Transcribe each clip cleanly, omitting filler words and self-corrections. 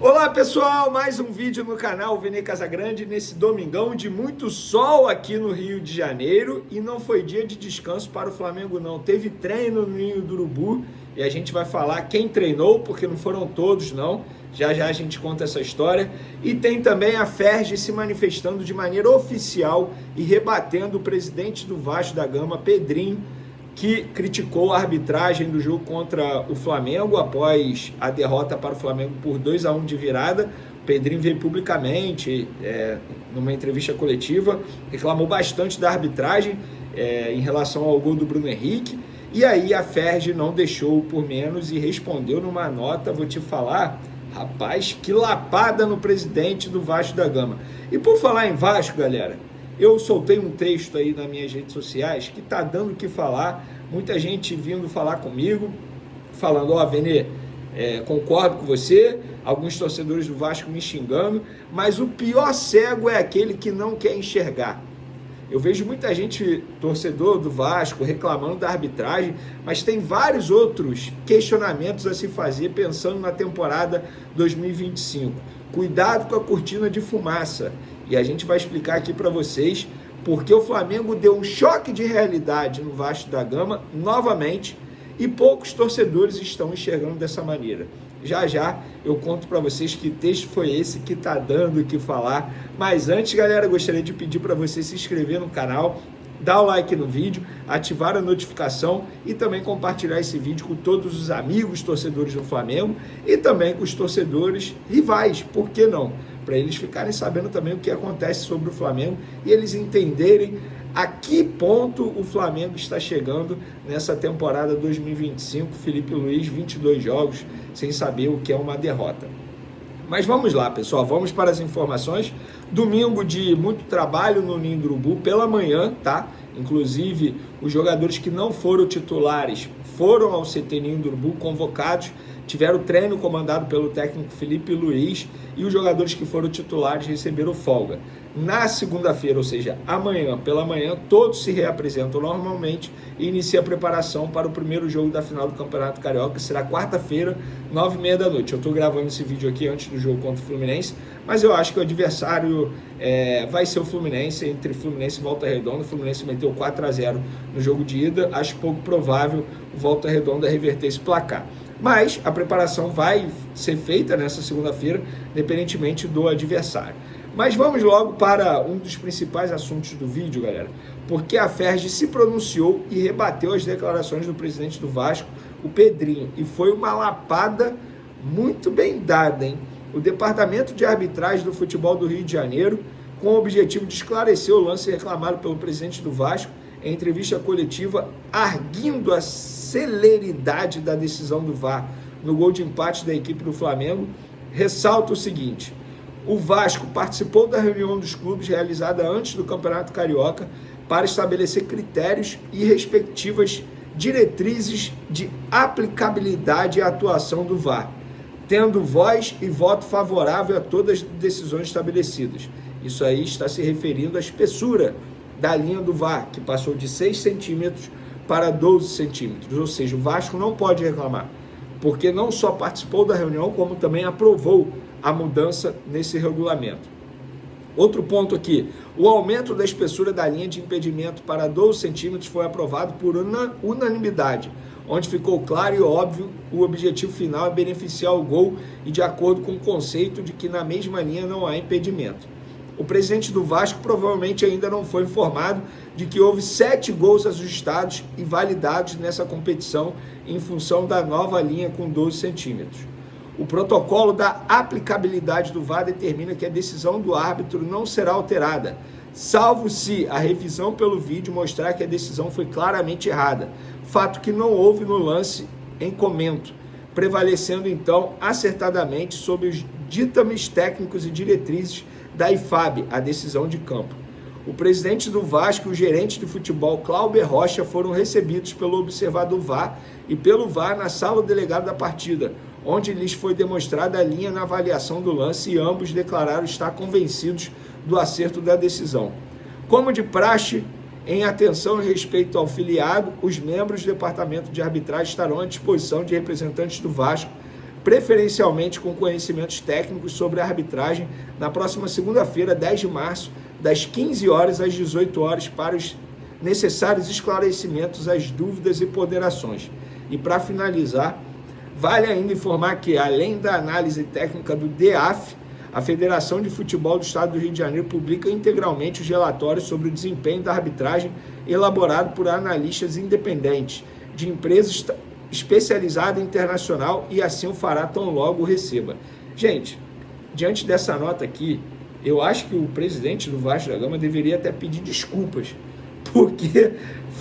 Olá pessoal, mais um vídeo no canal Vene Casagrande nesse domingão de muito sol aqui no Rio de Janeiro e não foi dia de descanso para o Flamengo não, teve treino no Ninho do Urubu e a gente vai falar quem treinou, porque não foram todos não, já já a gente conta essa história e tem também a Ferge se manifestando de maneira oficial e rebatendo o presidente do Vasco da Gama, Pedrinho, que criticou a arbitragem do jogo contra o Flamengo após a derrota para o Flamengo por 2-1 de virada. O Pedrinho veio publicamente, numa entrevista coletiva, reclamou bastante da arbitragem em relação ao gol do Bruno Henrique, e aí a Ferge não deixou por menos e respondeu numa nota, vou te falar, rapaz, que lapada no presidente do Vasco da Gama. E por falar em Vasco, galera, eu soltei um texto aí nas minhas redes sociais que tá dando o que falar, muita gente vindo falar comigo, falando, Vene, concordo com você, alguns torcedores do Vasco me xingando, mas o pior cego é aquele que não quer enxergar. Eu vejo muita gente, torcedor do Vasco, reclamando da arbitragem, mas tem vários outros questionamentos a se fazer pensando na temporada 2025. Cuidado com a cortina de fumaça. E a gente vai explicar aqui para vocês porque o Flamengo deu um choque de realidade no Vasco da Gama novamente e poucos torcedores estão enxergando dessa maneira. Já já eu conto para vocês que texto foi esse que tá dando o que falar. Mas antes, galera, gostaria de pedir para você se inscrever no canal, dar o like no vídeo, ativar a notificação e também compartilhar esse vídeo com todos os amigos torcedores do Flamengo e também com os torcedores rivais, por que não? Para eles ficarem sabendo também o que acontece sobre o Flamengo e eles entenderem a que ponto o Flamengo está chegando nessa temporada 2025. Felipe Luiz, 22 jogos, sem saber o que é uma derrota. Mas vamos lá, pessoal, vamos para as informações. Domingo de muito trabalho no Ninho do Urubu pela manhã, tá? Inclusive, os jogadores que não foram titulares foram ao CT Ninho do Urubu convocados, tiveram treino comandado pelo técnico Felipe Luiz e os jogadores que foram titulares receberam folga. Na segunda-feira, ou seja, amanhã, pela manhã, todos se reapresentam normalmente e inicia a preparação para o primeiro jogo da final do Campeonato Carioca, que será quarta-feira, 9h30 da noite. Eu estou gravando esse vídeo aqui antes do jogo contra o Fluminense, mas eu acho que o adversário vai ser o Fluminense, entre Fluminense e Volta Redonda. O Fluminense meteu 4-0 no jogo de ida, acho pouco provável o Volta Redonda reverter esse placar. Mas a preparação vai ser feita nessa segunda-feira, independentemente do adversário. Mas vamos logo para um dos principais assuntos do vídeo, galera, porque a Ferge se pronunciou e rebateu as declarações do presidente do Vasco, o Pedrinho, e foi uma lapada muito bem dada, hein? O Departamento de Arbitragem do Futebol do Rio de Janeiro, com o objetivo de esclarecer o lance reclamado pelo presidente do Vasco, em entrevista coletiva, arguindo a celeridade da decisão do VAR no gol de empate da equipe do Flamengo, ressalta o seguinte: o Vasco participou da reunião dos clubes realizada antes do Campeonato Carioca para estabelecer critérios e respectivas diretrizes de aplicabilidade e atuação do VAR, tendo voz e voto favorável a todas as decisões estabelecidas. Isso aí está se referindo à espessura da linha do VAR, que passou de 6 centímetros para 12 centímetros, ou seja, o Vasco não pode reclamar, porque não só participou da reunião, como também aprovou a mudança nesse regulamento. Outro ponto aqui, o aumento da espessura da linha de impedimento para 12 centímetros foi aprovado por unanimidade, onde ficou claro e óbvio o objetivo final é beneficiar o gol e de acordo com o conceito de que na mesma linha não há impedimento. O presidente do Vasco provavelmente ainda não foi informado de que houve 7 gols ajustados e validados nessa competição em função da nova linha com 12 centímetros. O protocolo da aplicabilidade do VAR determina que a decisão do árbitro não será alterada, salvo se a revisão pelo vídeo mostrar que a decisão foi claramente errada, fato que não houve no lance em comento, prevalecendo então acertadamente sobre os ditames técnicos e diretrizes da IFAB, a decisão de campo. O presidente do Vasco e o gerente de futebol, Cláudio Rocha, foram recebidos pelo observador VAR e pelo VAR na sala do delegado da partida, onde lhes foi demonstrada a linha na avaliação do lance e ambos declararam estar convencidos do acerto da decisão. Como de praxe, em atenção e respeito ao filiado, os membros do departamento de arbitragem estarão à disposição de representantes do Vasco preferencialmente com conhecimentos técnicos sobre a arbitragem, na próxima segunda-feira, 10 de março, das 15 horas às 18 horas, para os necessários esclarecimentos, as dúvidas e ponderações. E para finalizar, vale ainda informar que, além da análise técnica do DEAF, a Federação de Futebol do Estado do Rio de Janeiro publica integralmente os relatórios sobre o desempenho da arbitragem elaborado por analistas independentes de empresas especializada internacional, e assim o fará tão logo o receba. Gente, diante dessa nota aqui, eu acho que o presidente do Vasco da Gama deveria até pedir desculpas, porque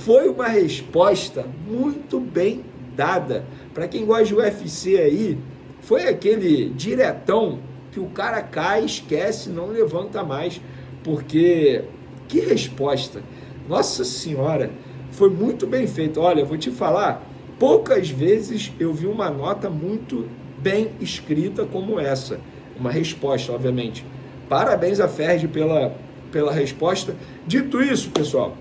foi uma resposta muito bem dada. Para quem gosta de UFC aí, foi aquele diretão que o cara cai, esquece, não levanta mais, porque que resposta! Nossa Senhora, foi muito bem feito. Olha, eu vou te falar, poucas vezes eu vi uma nota muito bem escrita como essa. Uma resposta, obviamente. Parabéns a Ferdi pela resposta. Dito isso, pessoal,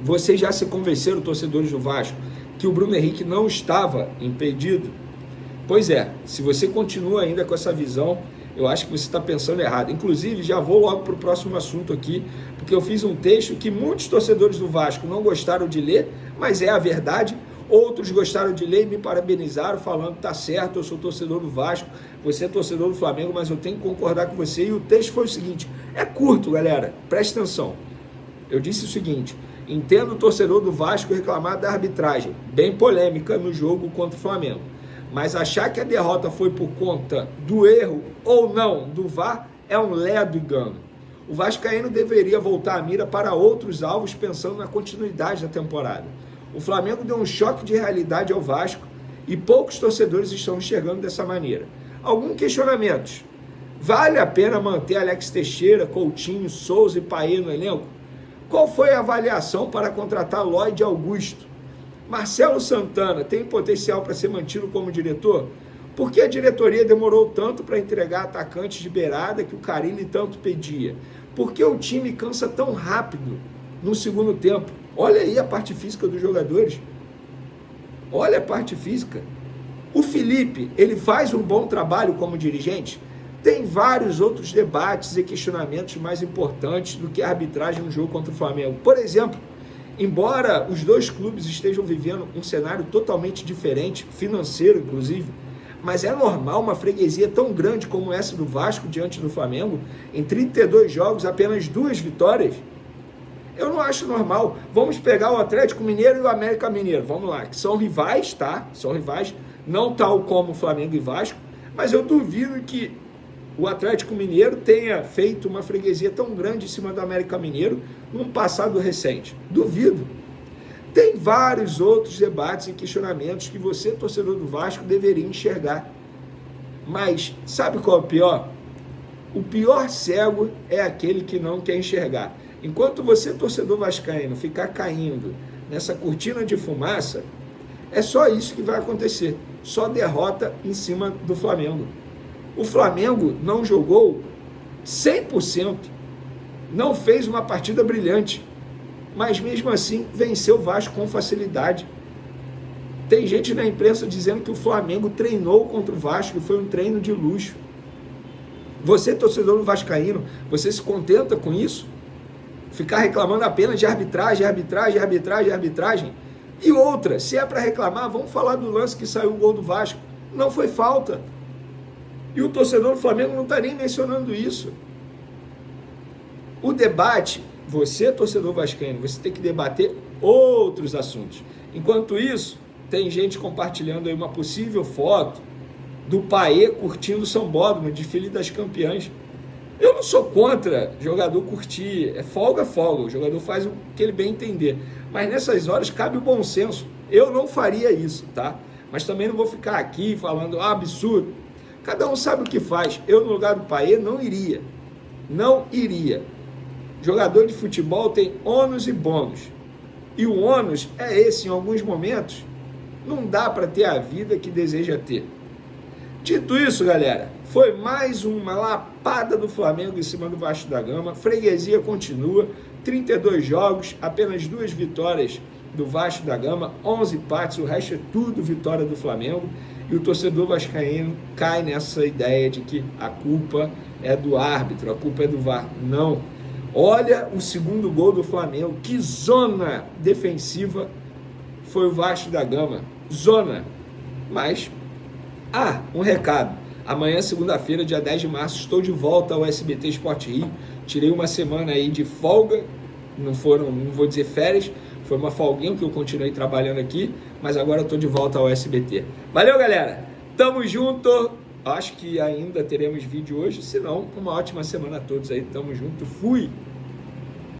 vocês já se convenceram, torcedores do Vasco, que o Bruno Henrique não estava impedido? Pois é, se você continua ainda com essa visão, eu acho que você está pensando errado. Inclusive, já vou logo para o próximo assunto aqui, porque eu fiz um texto que muitos torcedores do Vasco não gostaram de ler, mas é a verdade. Outros gostaram de ler e me parabenizaram, falando, tá certo, eu sou torcedor do Vasco, você é torcedor do Flamengo, mas eu tenho que concordar com você. E o texto foi o seguinte, é curto, galera, presta atenção. Eu disse o seguinte: entendo o torcedor do Vasco reclamar da arbitragem, bem polêmica no jogo contra o Flamengo, mas achar que a derrota foi por conta do erro ou não do VAR é um ledo engano. O vascaíno deveria voltar a mira para outros alvos, pensando na continuidade da temporada. O Flamengo deu um choque de realidade ao Vasco e poucos torcedores estão enxergando dessa maneira. Alguns questionamentos. Vale a pena manter Alex Teixeira, Coutinho, Souza e Paê no elenco? Qual foi a avaliação para contratar Lloyd Augusto? Marcelo Santana tem potencial para ser mantido como diretor? Por que a diretoria demorou tanto para entregar atacantes de beirada que o Carille tanto pedia? Por que o time cansa tão rápido no segundo tempo? Olha aí a parte física dos jogadores. Olha a parte física. O Felipe, ele faz um bom trabalho como dirigente? Tem vários outros debates e questionamentos mais importantes do que a arbitragem no jogo contra o Flamengo. Por exemplo, embora os dois clubes estejam vivendo um cenário totalmente diferente, financeiro inclusive, mas é normal uma freguesia tão grande como essa do Vasco diante do Flamengo, em 32 jogos, apenas 2 vitórias? Eu não acho normal. Vamos pegar o Atlético Mineiro e o América Mineiro, vamos lá, que são rivais, tá? São rivais, não tal como Flamengo e Vasco, mas eu duvido que o Atlético Mineiro tenha feito uma freguesia tão grande em cima do América Mineiro num passado recente. Duvido. Tem vários outros debates e questionamentos que você, torcedor do Vasco, deveria enxergar. Mas sabe qual é o pior? O pior cego é aquele que não quer enxergar. Enquanto você, torcedor vascaíno, ficar caindo nessa cortina de fumaça, é só isso que vai acontecer. Só derrota em cima do Flamengo. O Flamengo não jogou 100%, não fez uma partida brilhante, mas mesmo assim venceu o Vasco com facilidade. Tem gente na imprensa dizendo que o Flamengo treinou contra o Vasco e foi um treino de luxo. Você, torcedor do vascaíno, você se contenta com isso? Ficar reclamando apenas de arbitragem, arbitragem, arbitragem, arbitragem? E outra, se é para reclamar, vamos falar do lance que saiu o gol do Vasco. Não foi falta. E o torcedor do Flamengo não está nem mencionando isso. O debate, você, torcedor vascaíno, você tem que debater outros assuntos. Enquanto isso, tem gente compartilhando aí uma possível foto do Paê curtindo o sambódromo de Filho das Campeãs. Eu não sou contra jogador curtir, é folga, o jogador faz o que ele bem entender. Mas nessas horas cabe o bom senso. Eu não faria isso, tá? Mas também não vou ficar aqui falando absurdo. Cada um sabe o que faz. Eu, no lugar do Paê, não iria. Não iria. Jogador de futebol tem ônus e bônus. E o ônus é esse, em alguns momentos, não dá para ter a vida que deseja ter. Dito isso, galera, foi mais uma lapada do Flamengo em cima do Vasco da Gama. Freguesia continua, 32 jogos, apenas 2 vitórias do Vasco da Gama, 11 empates, o resto é tudo vitória do Flamengo. E o torcedor vascaíno cai nessa ideia de que a culpa é do árbitro, a culpa é do VAR. Não. Olha o segundo gol do Flamengo, que zona defensiva foi o Vasco da Gama. Zona. Mas, um recado. Amanhã, segunda-feira, dia 10 de março, estou de volta ao SBT Sport Rio. Tirei uma semana aí de folga, não vou dizer férias, foi uma folguinha que eu continuei trabalhando aqui, mas agora eu estou de volta ao SBT. Valeu, galera! Tamo junto! Acho que ainda teremos vídeo hoje, se não, uma ótima semana a todos aí. Tamo junto, fui!